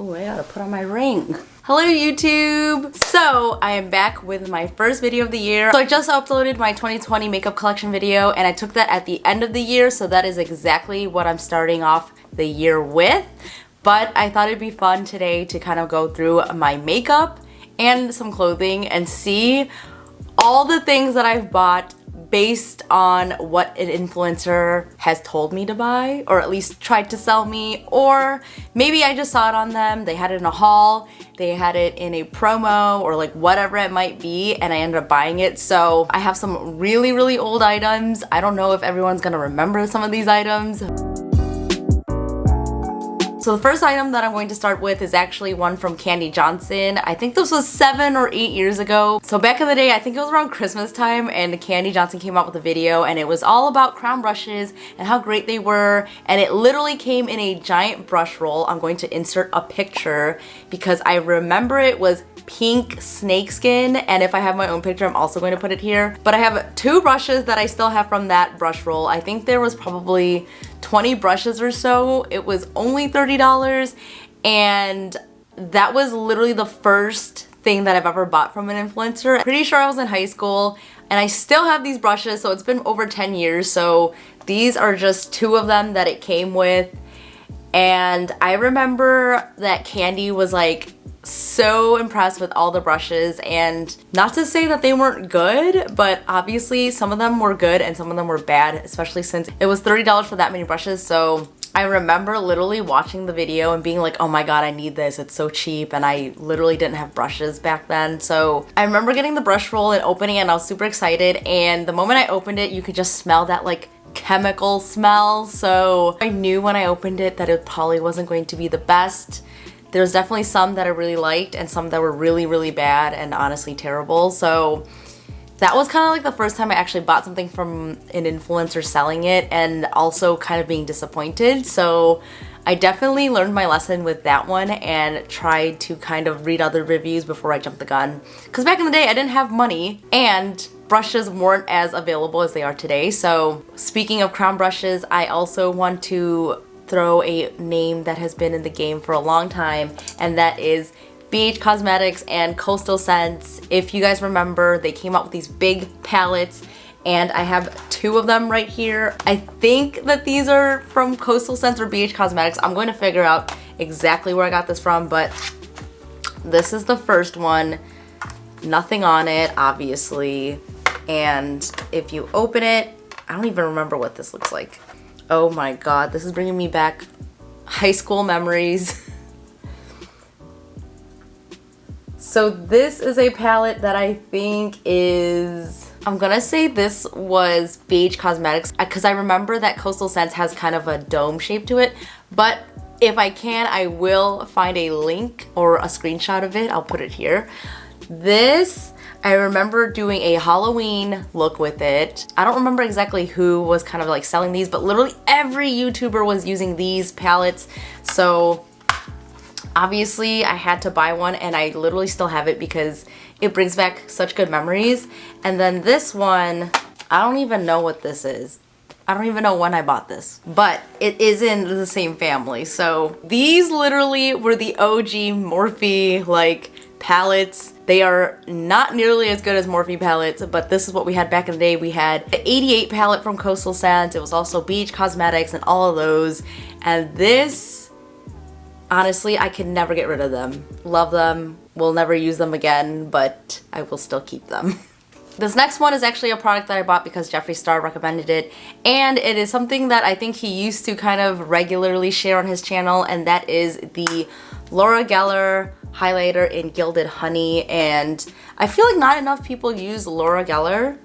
Oh, I gotta put on my ring. Hello YouTube! So I am back with my first video of the year. So I just uploaded my 2020 makeup collection video and I took that at the end of the year, so that is exactly what I'm starting off the year with. But I thought it'd be fun today to kind of go through my makeup and some clothing and see all the things that I've bought based on what an influencer has told me to buy, or at least tried to sell me, or maybe I just saw it on them, they had it in a haul, they had it in a promo, or like whatever it might be, and I ended up buying it. So I have some really old items. I don't know if everyone's gonna remember some of these items. So the first item that I'm going to start with is actually one from Candy Johnson. I think this was 7 or 8 years ago. So back in the day, I think it was around Christmas time, and Candy Johnson came out with a video and it was all about crown brushes and how great they were, and it literally came in a giant brush roll. I'm going to insert a picture because I remember it was pink snakeskin, and if I have my own picture, I'm also going to put it here. But I have 2 brushes that I still have from that brush roll. I think there was probably 20 brushes or so. It was only $30, and that was literally the first thing that I've ever bought from an influencer. Pretty sure I was in high school, and I still have these brushes, so it's been over 10 years. So these are just 2 of them that it came with. And I remember that Candy was like so impressed with all the brushes, and not to say that they weren't good, but obviously some of them were good and some of them were bad, especially since it was $30 for that many brushes. So I remember literally watching the video and being like, oh my god, I need this, it's so cheap, and I literally didn't have brushes back then. So I remember getting the brush roll and opening it, and I was super excited, and the moment I opened it, you could just smell that like chemical smell. So I knew when I opened it that it probably wasn't going to be the best. There's definitely some that I really liked and some that were really bad and honestly terrible. So that was kind of like the first time I actually bought something from an influencer selling it, and also kind of being disappointed. So I definitely learned my lesson with that one and tried to kind of read other reviews before I jumped the gun. Because back in the day I didn't have money and brushes weren't as available as they are today. So speaking of crown brushes, I also want to throw a name that has been in the game for a long time, and that is BH Cosmetics and Coastal Scents. If you guys remember, they came out with these big palettes, and I have 2 of them right here. I think that these are from Coastal Scents or BH Cosmetics. I'm going to figure out exactly where I got this from, but this is the first one. Nothing on it, obviously. And if you open it, I don't even remember what this looks like. Oh my god, this is bringing me back high school memories. So this is a palette that I think is, I'm gonna say this was BH Cosmetics, because I remember that Coastal Scents has kind of a dome shape to it, but if I can, I will find a link or a screenshot of it. I'll put it here. This, I remember doing a Halloween look with it. I don't remember exactly who was kind of like selling these, but literally every YouTuber was using these palettes. So obviously I had to buy one, and I literally still have it because it brings back such good memories. And then this one, I don't even know what this is. I don't even know when I bought this, but it is in the same family. So these literally were the OG Morphe like palettes. They are not nearly as good as Morphe palettes, but this is what we had back in the day. We had the 88 palette from Coastal Scents. It was also BH Cosmetics and all of those. And this, honestly, I can never get rid of them. Love them. Will never use them again, but I will still keep them. This next one is actually a product that I bought because Jeffree Star recommended it, and it is something that I think he used to kind of regularly share on his channel, and that is the Laura Geller highlighter in Gilded Honey. And I feel like not enough people use Laura Geller,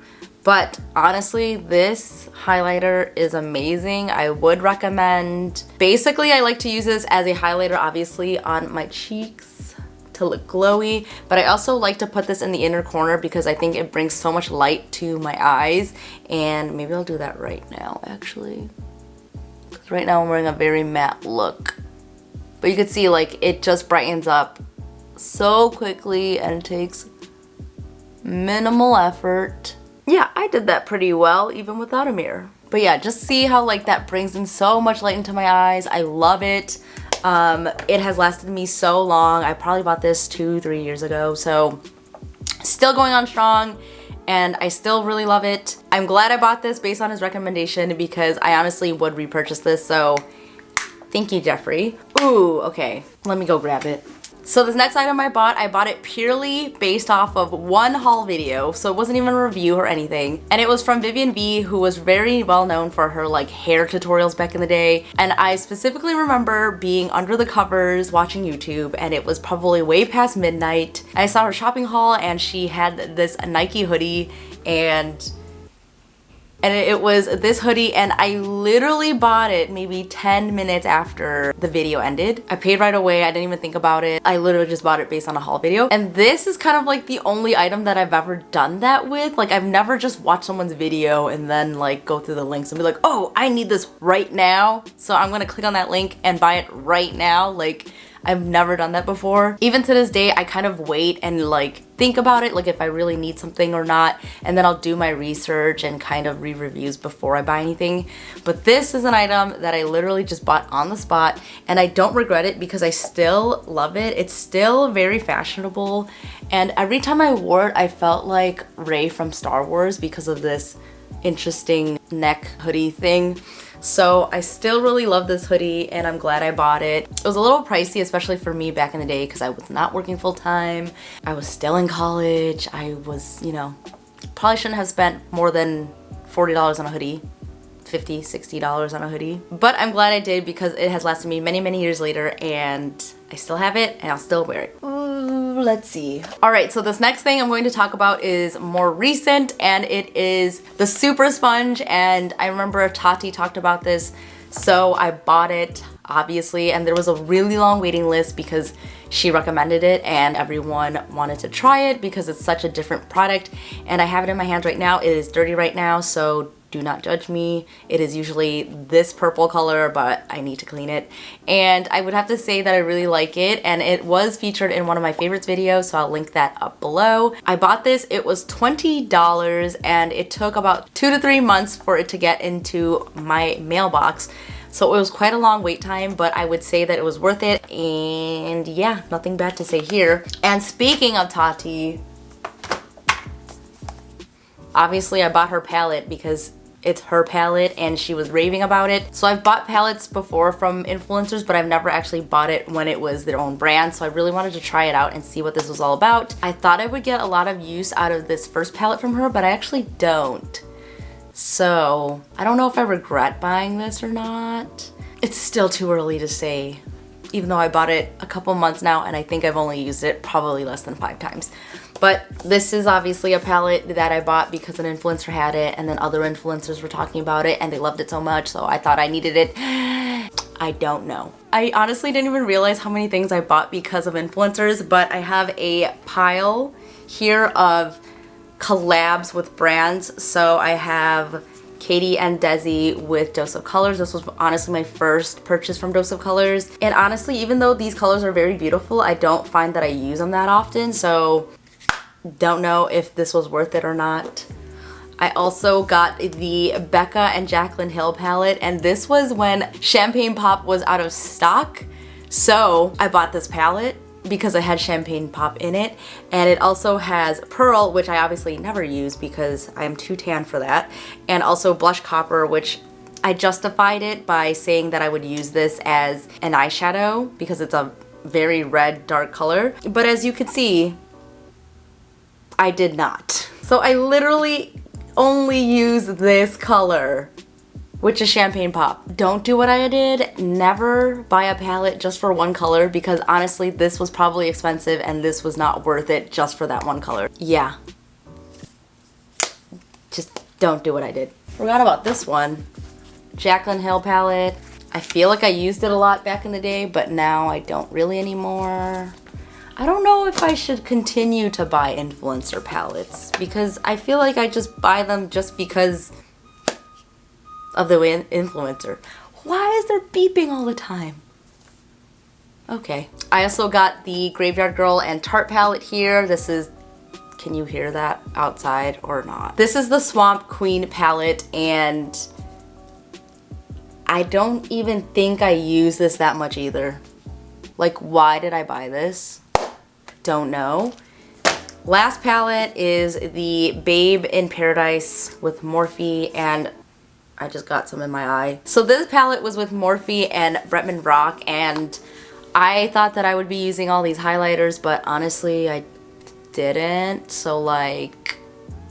but honestly, this highlighter is amazing. I would recommend. Basically, I like to use this as a highlighter, obviously, on my cheeks to look glowy, but I also like to put this in the inner corner because I think it brings so much light to my eyes. And maybe I'll do that right now, actually, because right now I'm wearing a very matte look. But you can see, like, it just brightens up so quickly and it takes minimal effort. Yeah, I did that pretty well even without a mirror. But yeah, just see how like that brings in so much light into my eyes. I love it. It has lasted me so long. I probably bought this 2-3 years ago, so still going on strong, and I still really love it. I'm glad I bought this based on his recommendation because I honestly would repurchase this, so thank you, Jeffrey. Ooh, okay, let me go grab it. So this next item I bought it purely based off of one haul video, so it wasn't even a review or anything. And it was from Vivian V, who was very well known for her like hair tutorials back in the day. And I specifically remember being under the covers watching YouTube, and it was probably way past midnight. I saw her shopping haul and she had this Nike hoodie, and it was this hoodie, and I literally bought it maybe 10 minutes after the video ended. I paid right away, I didn't even think about it. I literally just bought it based on a haul video. And this is kind of like the only item that I've ever done that with. Like, I've never just watched someone's video and then like go through the links and be like, oh, I need this right now, so I'm gonna click on that link and buy it right now. Like, I've never done that before. Even to this day, I kind of wait and like think about it, like if I really need something or not, and then I'll do my research and kind of read reviews before I buy anything. But this is an item that I literally just bought on the spot, and I don't regret it because I still love it. It's still very fashionable, and every time I wore it, I felt like Rey from Star Wars because of this interesting neck hoodie thing. So I still really love this hoodie, and I'm glad I bought it. It was a little pricey, especially for me back in the day because I was not working full time. I was still in college. I was, you know, probably shouldn't have spent more than $40 on a hoodie. $50, $60 on a hoodie. But I'm glad I did because it has lasted me many, many years later, and I still have it and I'll still wear it. Let's see. Alright, so this next thing I'm going to talk about is more recent, and it is the Super Sponge, and I remember Tati talked about this, so I bought it, obviously, and there was a really long waiting list because she recommended it and everyone wanted to try it because it's such a different product, and I have it in my hands right now. It is dirty right now, so do not judge me. It is usually this purple color, but I need to clean it. And I would have to say that I really like it, and it was featured in one of my favorites videos, so I'll link that up below. I bought this, it was $20, and it took about 2 to 3 months for it to get into my mailbox. So it was quite a long wait time, but I would say that it was worth it, and yeah, nothing bad to say here. And speaking of Tati, obviously I bought her palette because it's her palette and she was raving about it. So I've bought palettes before from influencers, but I've never actually bought it when it was their own brand. So I really wanted to try it out and see what this was all about. I thought I would get a lot of use out of this first palette from her, but I actually don't. So I don't know if I regret buying this or not. It's still too early to say, even though I bought it a couple months now and I think I've only used it probably less than 5 times. But this is obviously a palette that I bought because an influencer had it, and then other influencers were talking about it and they loved it so much, so I thought I needed it. I don't know. I honestly didn't even realize how many things I bought because of influencers, but I have a pile here of collabs with brands. So I have Katie and Desi with Dose of Colors. This was honestly my first purchase from Dose of Colors. And honestly, even though these colors are very beautiful, I don't find that I use them that often. So don't know if this was worth it or not. I also got the Becca and Jaclyn Hill palette, and this was when Champagne Pop was out of stock. So I bought this palette because it had Champagne Pop in it, and it also has Pearl, which I obviously never use because I'm too tan for that, and also Blush Copper, which I justified it by saying that I would use this as an eyeshadow because it's a very red dark color, but as you can see, I did not. So I literally only use this color, which is Champagne Pop. Don't do what I did. Never buy a palette just for one color because honestly, this was probably expensive and this was not worth it just for that one color. Yeah. Just don't do what I did. Forgot about this one. Jaclyn Hill palette. I feel like I used it a lot back in the day, but now I don't really anymore. I don't know if I should continue to buy influencer palettes because I feel like I just buy them just because of the way influencer. Why is there beeping all the time? Okay. I also got the Graveyard Girl and Tarte palette here. This is, can you hear that outside or not? This is the Swamp Queen palette, and I don't even think I use this that much either. Like, why did I buy this? Don't know. Last palette is the Babe in Paradise with Morphe, and I just got some in my eye. So this palette was with Morphe and Bretman Rock, and I thought that I would be using all these highlighters, but honestly I didn't. So like,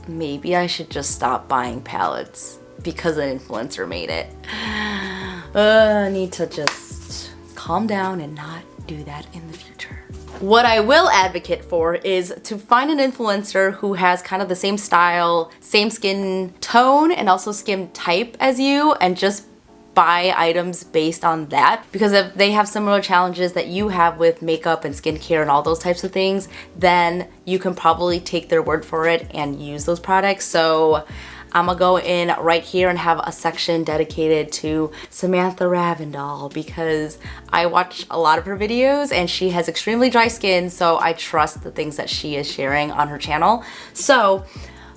maybe I should just stop buying palettes because an influencer made it. I need to just calm down and not do that in the future. What I will advocate for is to find an influencer who has kind of the same style, same skin tone, and also skin type as you, and just buy items based on that. Because if they have similar challenges that you have with makeup and skincare and all those types of things, then you can probably take their word for it and use those products. So I'm gonna go in right here and have a section dedicated to Samantha Ravindal because I watch a lot of her videos and she has extremely dry skin, so I trust the things that she is sharing on her channel. So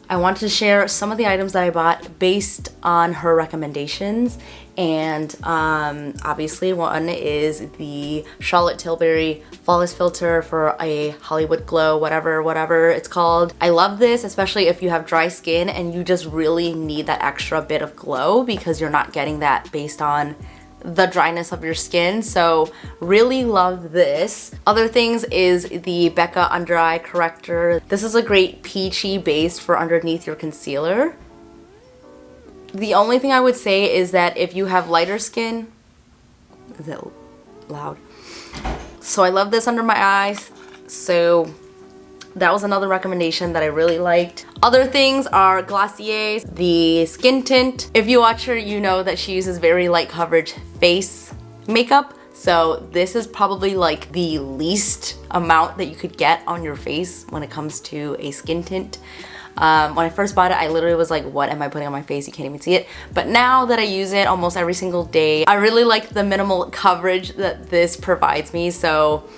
I wanted to share some of the items that I bought based on her recommendations, and obviously one is the Charlotte Tilbury Flawless Filter for a Hollywood Glow, whatever it's called. I love this, especially if you have dry skin and you just really need that extra bit of glow because you're not getting that based on the dryness of your skin. So really love this. Other things is the Becca Under Eye Corrector. This is a great peachy base for underneath your concealer. The only thing I would say is that if you have lighter skin, is it loud? So I love this under my eyes. So that was another recommendation that I really liked. Other things are Glossier's, the skin tint. If you watch her, you know that she uses very light coverage face makeup. So this is probably like the least amount that you could get on your face when it comes to a skin tint. When I first bought it, I literally was like, what am I putting on my face? You can't even see it. But now that I use it almost every single day, I really like the minimal coverage that this provides me. So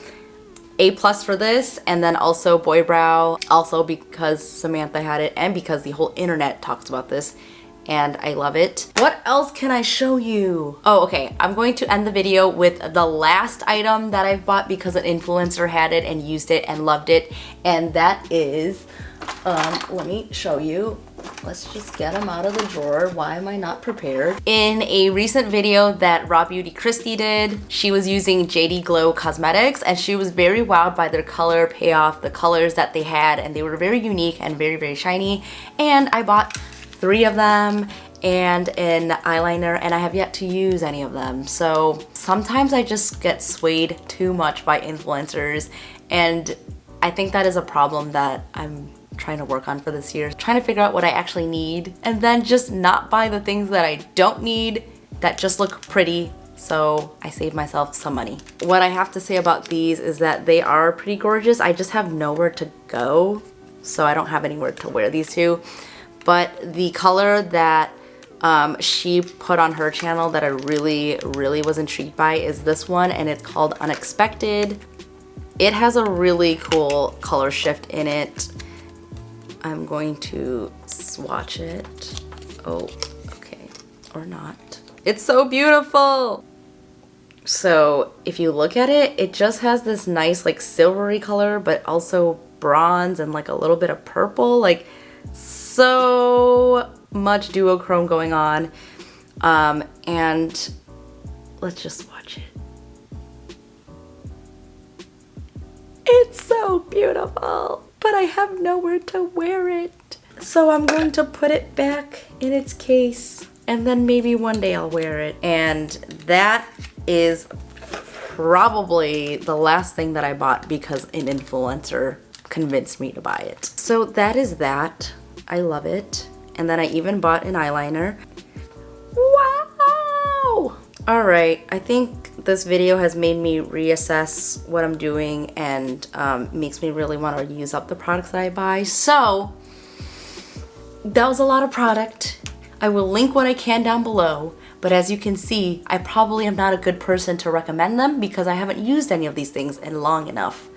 A+ for this, and then also Boy Brow, also because Samantha had it and because the whole internet talks about this, and I love it. What else can I show you? Oh, okay, I'm going to end the video with the last item that I've bought because an influencer had it and used it and loved it, and that is, let me show you. Let's just get them out of the drawer. Why am I not prepared? In a recent video that Raw Beauty Christy did, she was using JD Glow Cosmetics and she was very wowed by their color payoff, the colors that they had, and they were very unique and very shiny. And I bought 3 of them and an eyeliner, and I have yet to use any of them. So sometimes I just get swayed too much by influencers, and I think that is a problem that I'm trying to work on for this year. Trying to figure out what I actually need and then just not buy the things that I don't need that just look pretty, so I save myself some money. What I have to say about these is that they are pretty gorgeous. I just have nowhere to go, so I don't have anywhere to wear these to. But the color that she put on her channel that I really was intrigued by is this one, and it's called Unexpected. It has a really cool color shift in it. I'm going to swatch it. Oh, okay, or not. It's so beautiful. So if you look at it, it just has this nice like silvery color, but also bronze and like a little bit of purple, like so much duochrome going on. And let's just swatch it. It's so beautiful, but I have nowhere to wear it. So I'm going to put it back in its case, and then maybe one day I'll wear it. And that is probably the last thing that I bought because an influencer convinced me to buy it. So that is that. I love it. And then I even bought an eyeliner. Wow! Alright, I think this video has made me reassess what I'm doing and makes me really want to use up the products that I buy. So that was a lot of product. I will link what I can down below, but as you can see, I probably am not a good person to recommend them because I haven't used any of these things in long enough,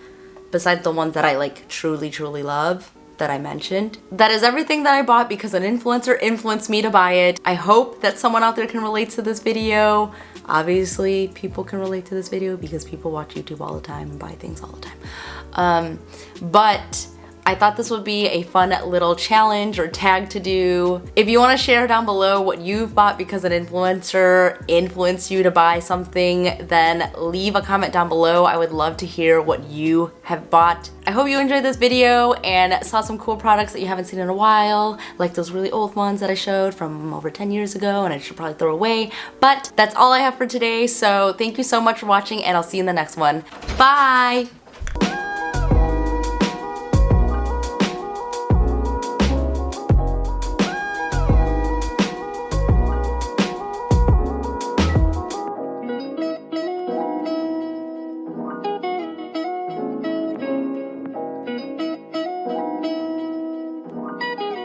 besides the ones that I like truly love. that I mentioned. That is everything that I bought because an influencer influenced me to buy it. I hope that someone out there can relate to this video. Obviously, people can relate to this video because people watch YouTube all the time and buy things all the time. But I thought this would be a fun little challenge or tag to do. If you want to share down below what you've bought because an influencer influenced you to buy something, then leave a comment down below. I would love to hear what you have bought. I hope you enjoyed this video and saw some cool products that you haven't seen in a while, like those really old ones that I showed from over 10 years ago and I should probably throw away. But that's all I have for today, so thank you so much for watching and I'll see you in the next one. Bye!